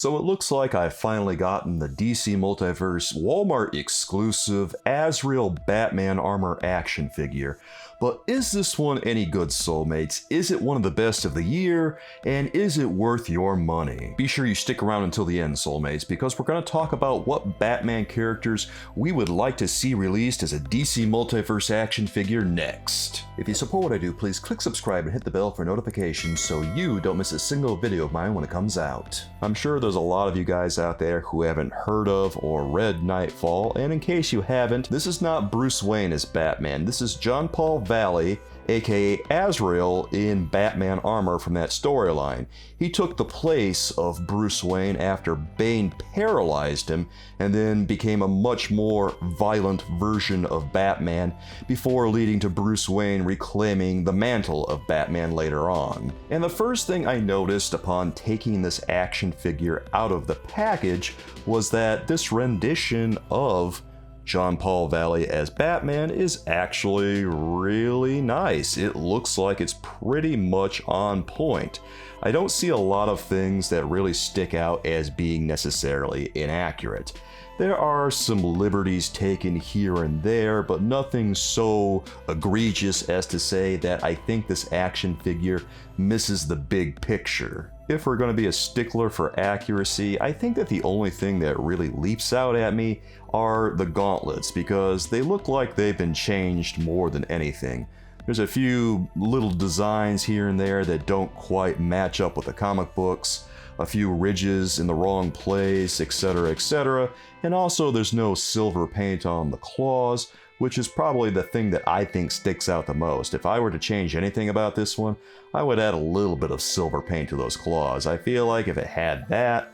So it looks like I've finally gotten the DC Multiverse Walmart exclusive Azrael Batman armor action figure. But is this one any good, soulmates? Is it one of the best of the year? And is it worth your money? Be sure you stick around until the end, soulmates, because we're going to talk about what Batman characters we would like to see released as a DC Multiverse action figure next. If you support what I do, please click subscribe and hit the bell for notifications so you don't miss a single video of mine when it comes out. I'm sure there's a lot of you guys out there who haven't heard of or read Nightfall, and in case you haven't, this is not Bruce Wayne as Batman. This is John Paul Valley, aka Azrael, in Batman armor from that storyline. He took the place of Bruce Wayne after Bane paralyzed him and then became a much more violent version of Batman before leading to Bruce Wayne reclaiming the mantle of Batman later on. And the first thing I noticed upon taking this action figure out of the package was that this rendition of John Paul Valley as Batman is actually really nice. It looks like it's pretty much on point. I don't see a lot of things that really stick out as being necessarily inaccurate. There are some liberties taken here and there, but nothing so egregious as to say that I think this action figure misses the big picture. If we're going to be a stickler for accuracy, I think that the only thing that really leaps out at me are the gauntlets, because they look like they've been changed more than anything. There's a few little designs here and there that don't quite match up with the comic books, a few ridges in the wrong place, etc., and also there's no silver paint on the claws, which is probably the thing that I think sticks out the most. If I were to change anything about this one, I would add a little bit of silver paint to those claws. I feel like if it had that,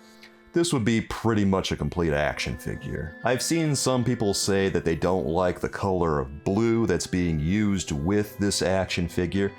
this would be pretty much a complete action figure. I've seen some people say that they don't like the color of blue that's being used with this action figure,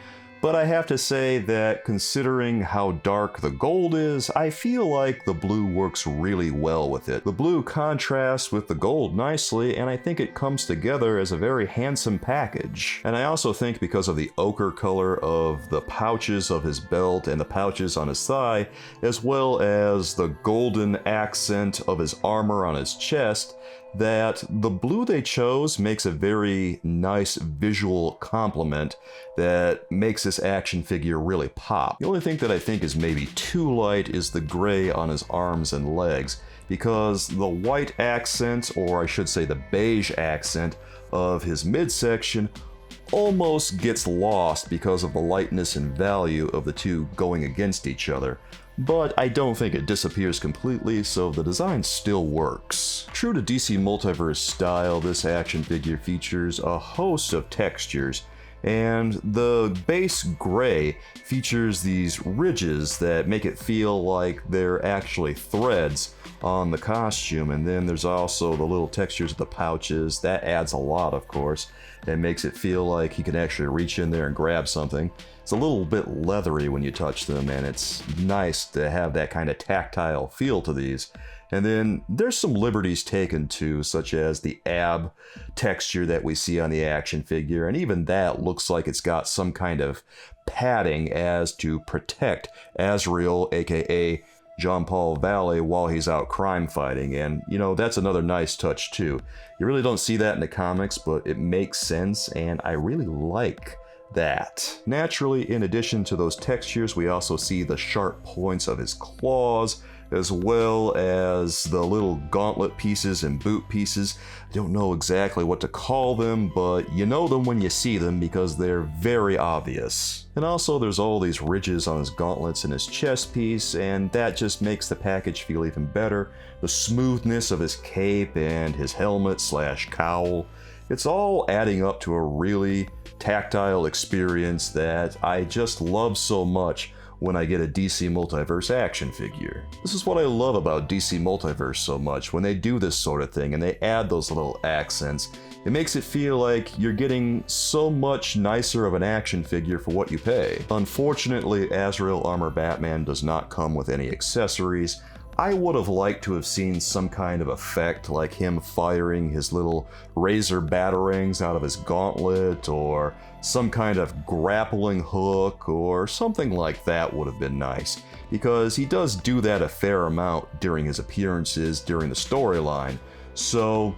but I have to say that considering how dark the gold is, I feel like the blue works really well with it. The blue contrasts with the gold nicely, and I think it comes together as a very handsome package. And I also think because of the ochre color of the pouches of his belt and the pouches on his thigh, as well as the golden accent of his armor on his chest, that the blue they chose makes a very nice visual complement that makes this action figure really pop. The only thing that I think is maybe too light is the gray on his arms and legs, because the white accent, or I should say the beige accent, of his midsection almost gets lost because of the lightness and value of the two going against each other. But I don't think it disappears completely, so the design still works. True to DC Multiverse style, this action figure features a host of textures, and the base gray features these ridges that make it feel like they're actually threads on the costume, and then there's also the little textures of the pouches. That adds a lot, of course, and makes it feel like he can actually reach in there and grab something. It's a little bit leathery when you touch them, and it's nice to have that kind of tactile feel to these. And then there's some liberties taken too, such as the ab texture that we see on the action figure, and even that looks like it's got some kind of padding as to protect Azrael, aka John Paul Valley, while he's out crime fighting. And you know, that's another nice touch too. You really don't see that in the comics, but it makes sense, and I really like that. Naturally, in addition to those textures, we also see the sharp points of his claws, as well as the little gauntlet pieces and boot pieces. I don't know exactly what to call them, but you know them when you see them because they're very obvious. And also there's all these ridges on his gauntlets and his chest piece, and that just makes the package feel even better. The smoothness of his cape and his helmet / cowl, it's all adding up to a really tactile experience that I just love so much when I get a DC Multiverse action figure. This is what I love about DC Multiverse so much, when they do this sort of thing and they add those little accents. It makes it feel like you're getting so much nicer of an action figure for what you pay. Unfortunately, Azrael Armor Batman does not come with any accessories, I would have liked to have seen some kind of effect, like him firing his little razor batarangs out of his gauntlet, or some kind of grappling hook, or something like that would have been nice, because he does do that a fair amount during his appearances during the storyline. So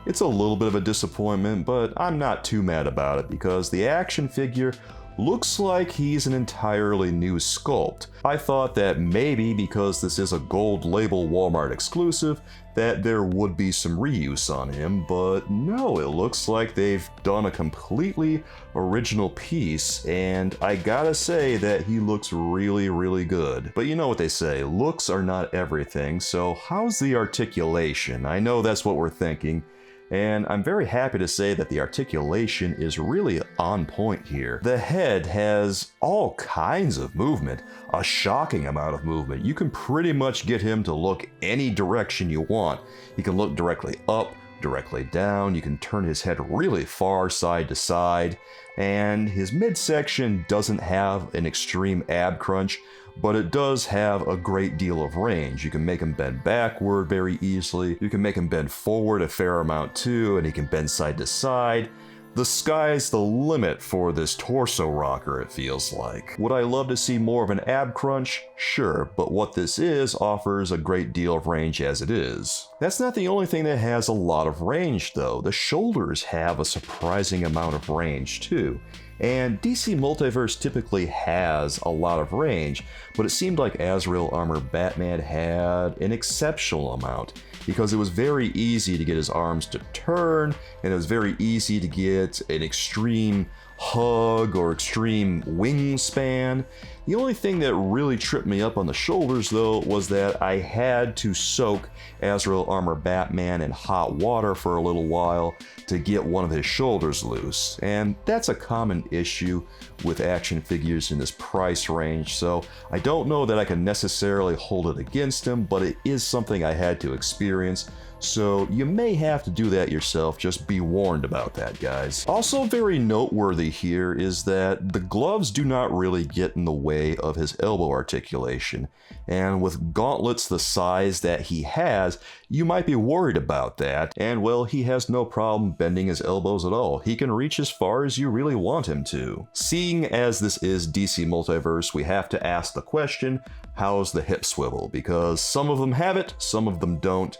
it's a little bit of a disappointment, but I'm not too mad about it because the action figure looks like he's an entirely new sculpt. I thought that maybe because this is a gold label Walmart exclusive, that there would be some reuse on him, but no, it looks like they've done a completely original piece, and I gotta say that he looks really good. But you know what they say, looks are not everything, so how's the articulation? I know that's what we're thinking. And I'm very happy to say that the articulation is really on point here. The head has all kinds of movement, a shocking amount of movement. You can pretty much get him to look any direction you want. He can look directly up, directly down, you can turn his head really far side to side, and his midsection doesn't have an extreme ab crunch, but it does have a great deal of range. You can make him bend backward very easily, you can make him bend forward a fair amount too, and he can bend side to side. The sky's the limit for this torso rocker, it feels like. Would I love to see more of an ab crunch? Sure, but what this is offers a great deal of range as it is. That's not the only thing that has a lot of range though. The shoulders have a surprising amount of range too. And DC Multiverse typically has a lot of range, but it seemed like Azrael Armor Batman had an exceptional amount, because it was very easy to get his arms to turn, and it was very easy to get an extreme hug or extreme wingspan. The only thing that really tripped me up on the shoulders though was that I had to soak Azrael Armor Batman in hot water for a little while to get one of his shoulders loose, and that's a common issue with action figures in this price range, so I don't know that I can necessarily hold it against him, but it is something I had to experience. So you may have to do that yourself, just be warned about that, guys. Also very noteworthy here is that the gloves do not really get in the way of his elbow articulation, and with gauntlets the size that he has, you might be worried about that, and well, he has no problem bending his elbows at all. He can reach as far as you really want him to. Seeing as this is DC Multiverse, we have to ask the question, how's the hip swivel? Because some of them have it, some of them don't.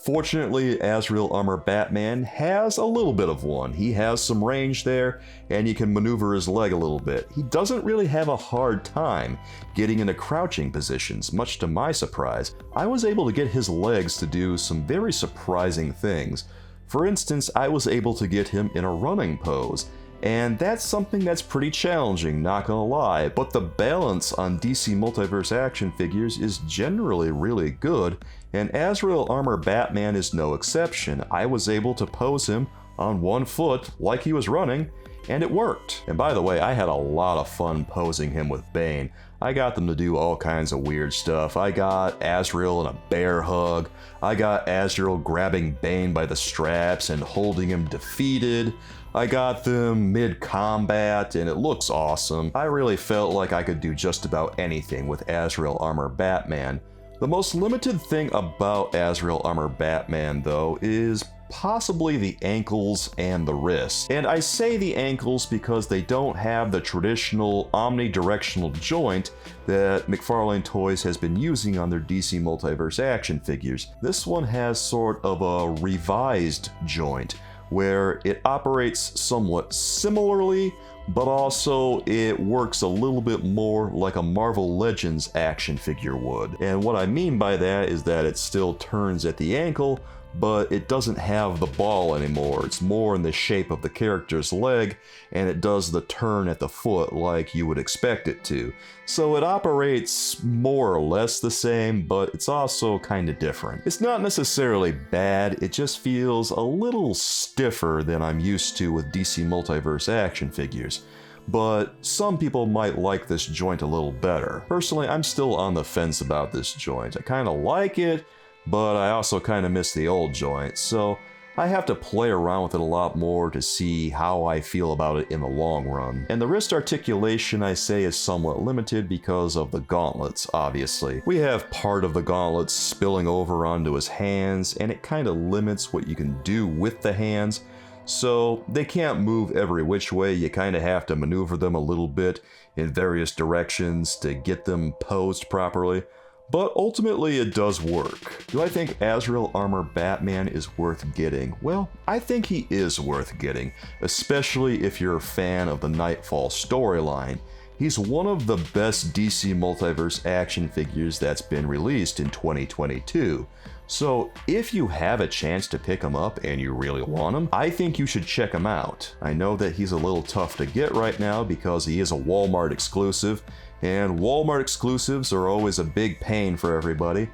Fortunately, Azrael Armor Batman has a little bit of one. He has some range there, and you can maneuver his leg a little bit. He doesn't really have a hard time getting into crouching positions, much to my surprise. I was able to get his legs to do some very surprising things. For instance, I was able to get him in a running pose, and that's something that's pretty challenging, not gonna lie, but the balance on DC Multiverse action figures is generally really good, and Azrael Armor Batman is no exception. I was able to pose him on one foot like he was running, and it worked. And by the way, I had a lot of fun posing him with Bane. I got them to do all kinds of weird stuff. I got Azrael in a bear hug. I got Azrael grabbing Bane by the straps and holding him defeated. I got them mid-combat, and it looks awesome. I really felt like I could do just about anything with Azrael Armor Batman. The most limited thing about Azrael Armor Batman, though, is possibly the ankles and the wrists. And I say the ankles because they don't have the traditional omnidirectional joint that McFarlane Toys has been using on their DC Multiverse action figures. This one has sort of a revised joint, where it operates somewhat similarly, but also it works a little bit more like a Marvel Legends action figure would. And what I mean by that is that it still turns at the ankle, but it doesn't have the ball anymore. It's more in the shape of the character's leg, and it does the turn at the foot like you would expect it to. So it operates more or less the same, but it's also kind of different. It's not necessarily bad, it just feels a little stiffer than I'm used to with DC Multiverse action figures. But some people might like this joint a little better. Personally, I'm still on the fence about this joint. I kind of like it, but I also kind of miss the old joint, so I have to play around with it a lot more to see how I feel about it in the long run. And the wrist articulation, I say, is somewhat limited because of the gauntlets, obviously. We have part of the gauntlets spilling over onto his hands, and it kind of limits what you can do with the hands. So they can't move every which way, you kind of have to maneuver them a little bit in various directions to get them posed properly. But ultimately it does work. Do I think Azrael Armor Batman is worth getting? Well, I think he is worth getting, especially if you're a fan of the Nightfall storyline. He's one of the best DC Multiverse action figures that's been released in 2022. So if you have a chance to pick him up and you really want him, I think you should check him out. I know that he's a little tough to get right now because he is a Walmart exclusive, and Walmart exclusives are always a big pain for everybody.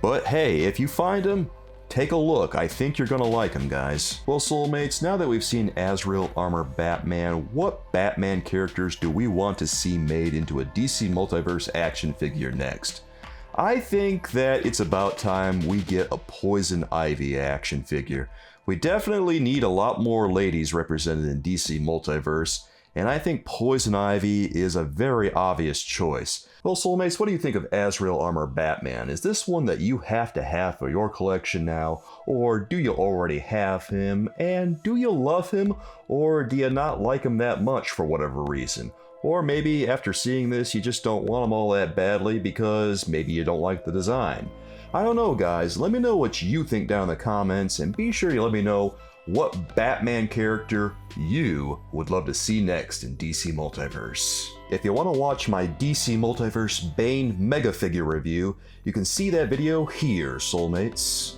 But hey, if you find him, take a look. I think you're gonna like him, guys. Well, Soulmates, now that we've seen Azrael Armor Batman, what Batman characters do we want to see made into a DC Multiverse action figure next? I think that it's about time we get a Poison Ivy action figure. We definitely need a lot more ladies represented in DC Multiverse, and I think Poison Ivy is a very obvious choice. Well, Soulmates, what do you think of Azrael Armor Batman? Is this one that you have to have for your collection now, or do you already have him, and do you love him, or do you not like him that much for whatever reason? Or maybe after seeing this, you just don't want them all that badly because maybe you don't like the design. I don't know, guys. Let me know what you think down in the comments, and be sure you let me know what Batman character you would love to see next in DC Multiverse. If you want to watch my DC Multiverse Bane Mega Figure review, you can see that video here, Soulmates.